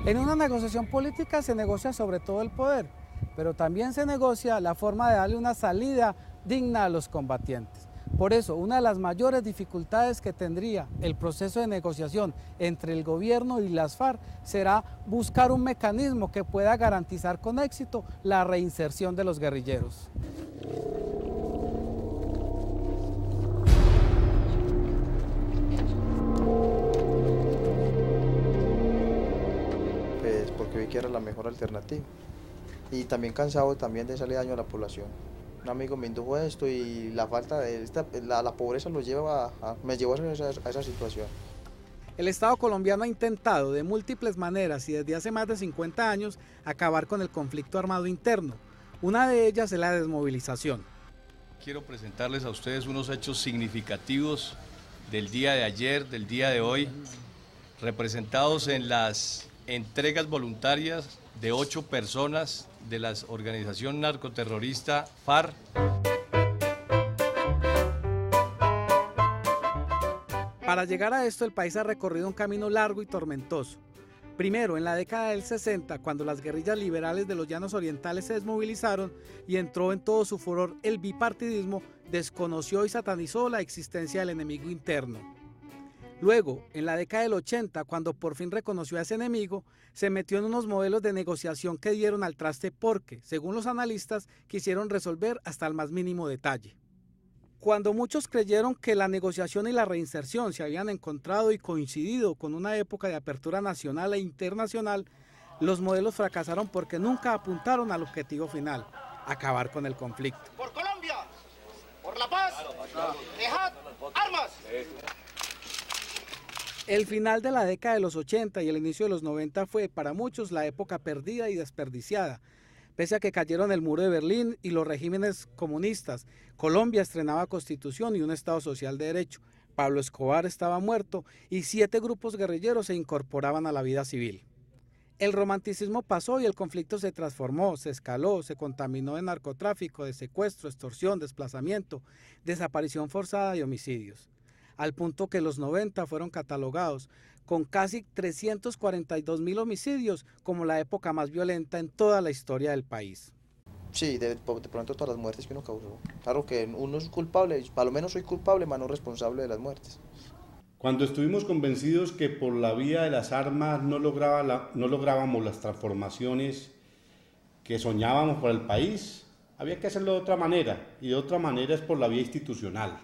En una negociación política se negocia sobre todo el poder, pero también se negocia la forma de darle una salida digna a los combatientes. Por eso, una de las mayores dificultades que tendría el proceso de negociación entre el gobierno y las FARC será buscar un mecanismo que pueda garantizar con éxito la reinserción de los guerrilleros. Pues porque vi que era la mejor alternativa y también cansado también de hacerle daño a la población. Un amigo me indujo a esto y la falta de la pobreza me llevó a esa situación. El Estado colombiano ha intentado de múltiples maneras y desde hace más de 50 años acabar con el conflicto armado interno. Una de ellas es la desmovilización. Quiero presentarles a ustedes unos hechos significativos del día de ayer, del día de hoy, representados en las entregas voluntarias de 8 personas de la organización narcoterrorista FARC. Para llegar a esto, el país ha recorrido un camino largo y tormentoso. Primero, en la década del 60, cuando las guerrillas liberales de los llanos orientales se desmovilizaron y entró en todo su furor el bipartidismo, desconoció y satanizó la existencia del enemigo interno. Luego, en la década del 80, cuando por fin reconoció a ese enemigo, se metió en unos modelos de negociación que dieron al traste porque, según los analistas, quisieron resolver hasta el más mínimo detalle. Cuando muchos creyeron que la negociación y la reinserción se habían encontrado y coincidido con una época de apertura nacional e internacional, los modelos fracasaron porque nunca apuntaron al objetivo final, acabar con el conflicto. ¡Por Colombia! ¡Por la paz! ¡Dejad armas! El final de la década de los 80 y el inicio de los 90 fue para muchos la época perdida y desperdiciada. Pese a que cayeron el muro de Berlín y los regímenes comunistas, Colombia estrenaba constitución y un Estado social de derecho. Pablo Escobar estaba muerto y 7 grupos guerrilleros se incorporaban a la vida civil. El romanticismo pasó y el conflicto se transformó, se escaló, se contaminó de narcotráfico, de secuestro, extorsión, desplazamiento, desaparición forzada y homicidios. Al punto que los 90 fueron catalogados con casi 342.000 homicidios como la época más violenta en toda la historia del país. Sí, de pronto todas las muertes que uno causó. Claro que uno es culpable, a lo menos soy culpable, más no responsable de las muertes. Cuando estuvimos convencidos que por la vía de las armas no lográbamos las transformaciones que soñábamos para el país, había que hacerlo de otra manera, y de otra manera es por la vía institucional.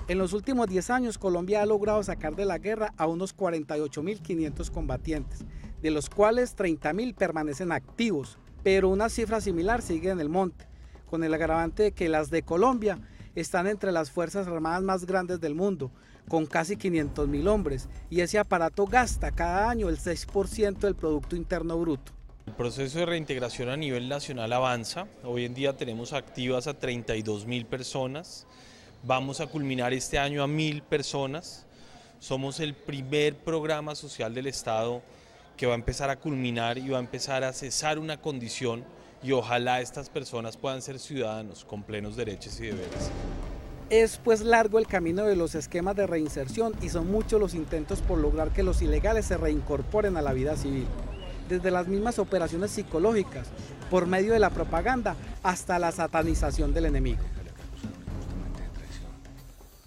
En los últimos 10 años, Colombia ha logrado sacar de la guerra a unos 48.500 combatientes, de los cuales 30.000 permanecen activos, pero una cifra similar sigue en el monte, con el agravante de que las de Colombia están entre las fuerzas armadas más grandes del mundo, con casi 500.000 hombres, y ese aparato gasta cada año el 6% del Producto Interno Bruto. El proceso de reintegración a nivel nacional avanza. Hoy en día tenemos activas a 32.000 personas. Vamos a culminar este año a 1.000 personas. Somos el primer programa social del Estado que va a empezar a culminar y va a empezar a cesar una condición y ojalá estas personas puedan ser ciudadanos con plenos derechos y deberes. Es pues largo el camino de los esquemas de reinserción y son muchos los intentos por lograr que los ilegales se reincorporen a la vida civil. Desde las mismas operaciones psicológicas, por medio de la propaganda, hasta la satanización del enemigo.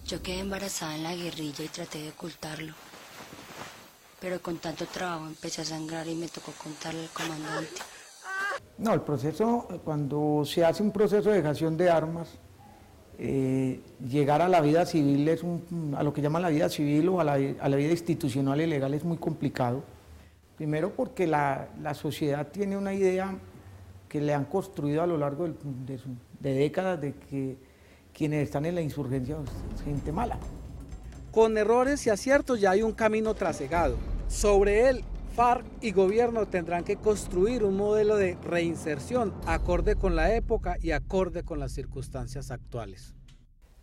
Yo quedé embarazada en la guerrilla y traté de ocultarlo. Pero con tanto trabajo empecé a sangrar y me tocó contarle al comandante. No, el proceso, cuando se hace un proceso de dejación de armas, llegar a la vida civil, a lo que llaman la vida civil o a la vida institucional y legal es muy complicado. Primero porque la sociedad tiene una idea que le han construido a lo largo de décadas de que quienes están en la insurgencia es gente mala. Con errores y aciertos ya hay un camino trasegado. Sobre él, FARC y gobierno tendrán que construir un modelo de reinserción acorde con la época y acorde con las circunstancias actuales.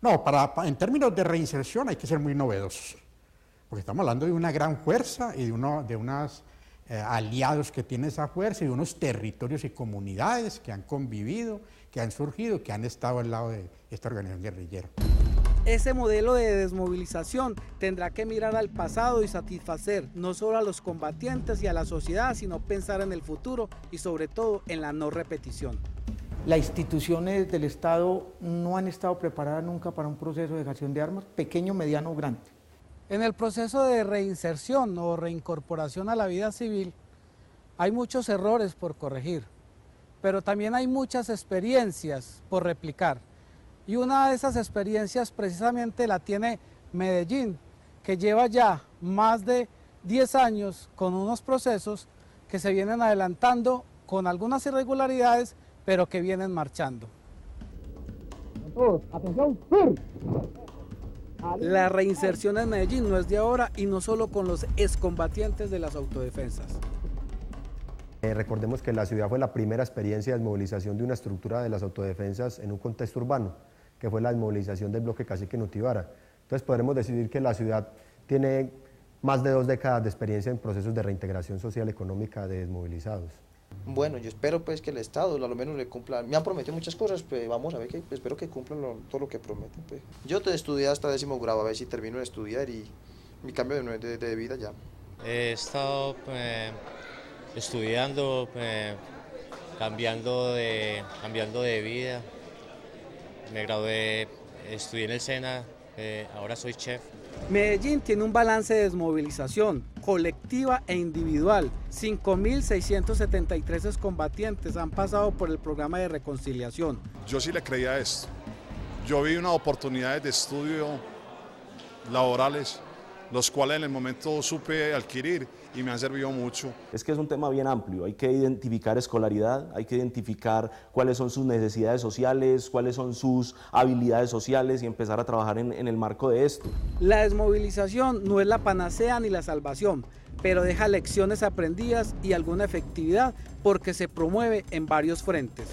No, en términos de reinserción hay que ser muy novedosos, porque estamos hablando de una gran fuerza y de unos aliados que tienen esa fuerza y de unos territorios y comunidades que han convivido, que han surgido, que han estado al lado de esta organización guerrillera. Ese modelo de desmovilización tendrá que mirar al pasado y satisfacer no solo a los combatientes y a la sociedad, sino pensar en el futuro y sobre todo en la no repetición. Las instituciones del Estado no han estado preparadas nunca para un proceso de dejación de armas, pequeño, mediano o grande. En el proceso de reinserción o reincorporación a la vida civil hay muchos errores por corregir, pero también hay muchas experiencias por replicar. Y una de esas experiencias precisamente la tiene Medellín, que lleva ya más de 10 años con unos procesos que se vienen adelantando con algunas irregularidades, pero que vienen marchando. Atención, La reinserción en Medellín no es de ahora y no solo con los excombatientes de las autodefensas. Recordemos que la ciudad fue la primera experiencia de desmovilización de una estructura de las autodefensas en un contexto urbano, que fue la desmovilización del bloque Cacique Nutibara. Entonces podremos decir que la ciudad tiene más de 2 décadas de experiencia en procesos de reintegración social y económica de desmovilizados. Bueno, yo espero pues que el Estado a lo menos le cumpla, me han prometido muchas cosas, pues vamos a ver, que espero que cumplan todo lo que prometen. Pues. Yo estudié hasta 10º grado, a ver si termino de estudiar y mi cambio de vida ya. He estado estudiando, cambiando de vida, me gradué, estudié en el SENA, ahora soy chef. Medellín tiene un balance de desmovilización colectiva e individual. 5.673 excombatientes han pasado por el programa de reconciliación. Yo sí le creía a esto. Yo vi unas oportunidades de estudio laborales, los cuales en el momento supe adquirir y me han servido mucho. Es que es un tema bien amplio, hay que identificar escolaridad, hay que identificar cuáles son sus necesidades sociales, cuáles son sus habilidades sociales y empezar a trabajar en el marco de esto. La desmovilización no es la panacea ni la salvación, pero deja lecciones aprendidas y alguna efectividad porque se promueve en varios frentes.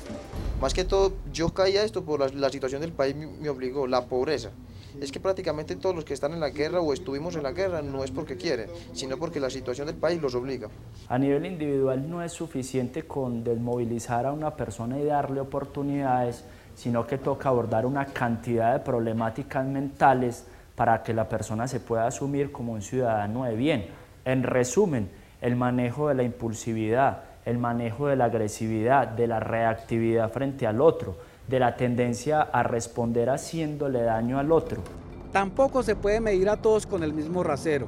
Más que todo, yo caí a esto por la situación del país me obligó, la pobreza. Es que prácticamente todos los que están en la guerra o estuvimos en la guerra no es porque quieren, sino porque la situación del país los obliga. A nivel individual no es suficiente con desmovilizar a una persona y darle oportunidades, sino que toca abordar una cantidad de problemáticas mentales para que la persona se pueda asumir como un ciudadano de bien. En resumen, el manejo de la impulsividad, el manejo de la agresividad, de la reactividad frente al otro, de la tendencia a responder haciéndole daño al otro. Tampoco se puede medir a todos con el mismo rasero.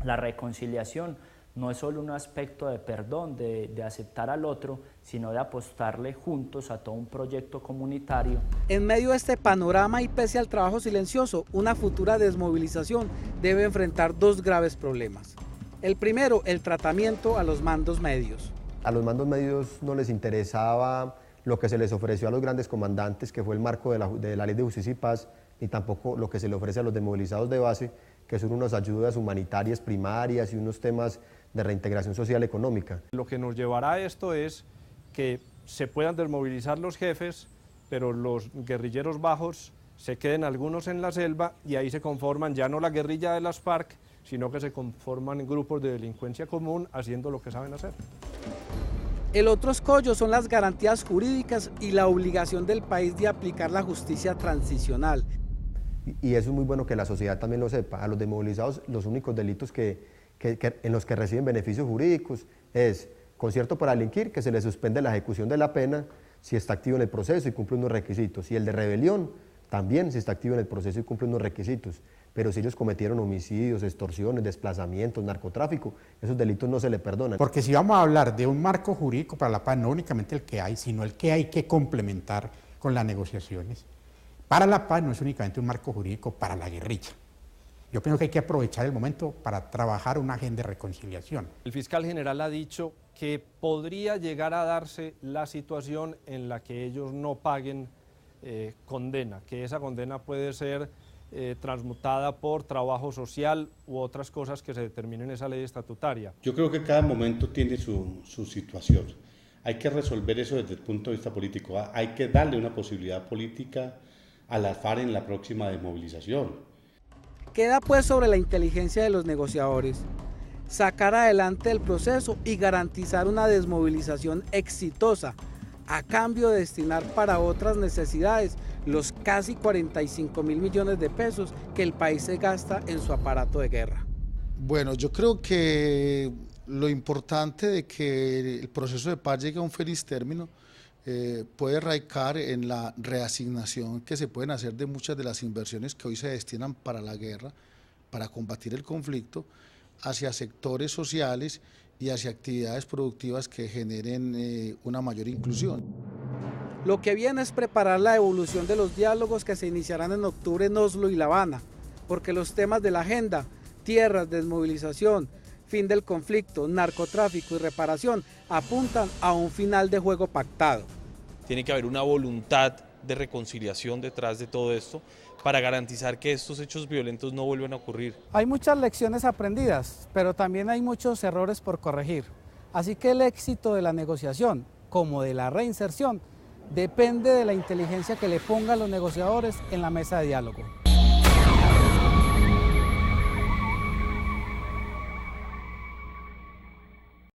La reconciliación no es solo un aspecto de perdón, de aceptar al otro, sino de apostarle juntos a todo un proyecto comunitario. En medio de este panorama y pese al trabajo silencioso, una futura desmovilización debe enfrentar 2 graves problemas. El primero, el tratamiento a los mandos medios. A los mandos medios no les interesaba lo que se les ofreció a los grandes comandantes, que fue el marco de la Ley de Justicia y Paz, ni tampoco lo que se le ofrece a los desmovilizados de base, que son unas ayudas humanitarias primarias y unos temas de reintegración social y económica. Lo que nos llevará a esto es que se puedan desmovilizar los jefes, pero los guerrilleros bajos se queden algunos en la selva y ahí se conforman ya no la guerrilla de las FARC, sino que se conforman grupos de delincuencia común haciendo lo que saben hacer. El otro escollo son las garantías jurídicas y la obligación del país de aplicar la justicia transicional. Y eso es muy bueno que la sociedad también lo sepa. A los desmovilizados los únicos delitos en los que reciben beneficios jurídicos es concierto para delinquir, que se le suspende la ejecución de la pena si está activo en el proceso y cumple unos requisitos. Y el de rebelión también si está activo en el proceso y cumple unos requisitos. Pero si ellos cometieron homicidios, extorsiones, desplazamientos, narcotráfico, esos delitos no se le perdonan. Porque si vamos a hablar de un marco jurídico para la paz, no únicamente el que hay, sino el que hay que complementar con las negociaciones. Para la paz no es únicamente un marco jurídico para la guerrilla. Yo pienso que hay que aprovechar el momento para trabajar una agenda de reconciliación. El fiscal general ha dicho que podría llegar a darse la situación en la que ellos no paguen condena, que esa condena puede ser transmutada por trabajo social u otras cosas que se determinen en esa ley estatutaria. Yo creo que cada momento tiene su situación. Hay que resolver eso desde el punto de vista político. Hay que darle una posibilidad política a la FARC en la próxima desmovilización. Queda pues sobre la inteligencia de los negociadores sacar adelante el proceso y garantizar una desmovilización exitosa, a cambio de destinar para otras necesidades los casi 45.000 millones de pesos que el país se gasta en su aparato de guerra. Bueno, yo creo que lo importante de que el proceso de paz llegue a un feliz término puede radicar en la reasignación que se pueden hacer de muchas de las inversiones que hoy se destinan para la guerra, para combatir el conflicto, hacia sectores sociales y hacia actividades productivas que generen una mayor inclusión. Lo que viene es preparar la evolución de los diálogos que se iniciarán en octubre en Oslo y La Habana, porque los temas de la agenda, tierras, desmovilización, fin del conflicto, narcotráfico y reparación, apuntan a un final de juego pactado. Tiene que haber una voluntad de reconciliación detrás de todo esto para garantizar que estos hechos violentos no vuelvan a ocurrir. Hay muchas lecciones aprendidas, pero también hay muchos errores por corregir. Así que el éxito de la negociación, como de la reinserción, depende de la inteligencia que le pongan los negociadores en la mesa de diálogo.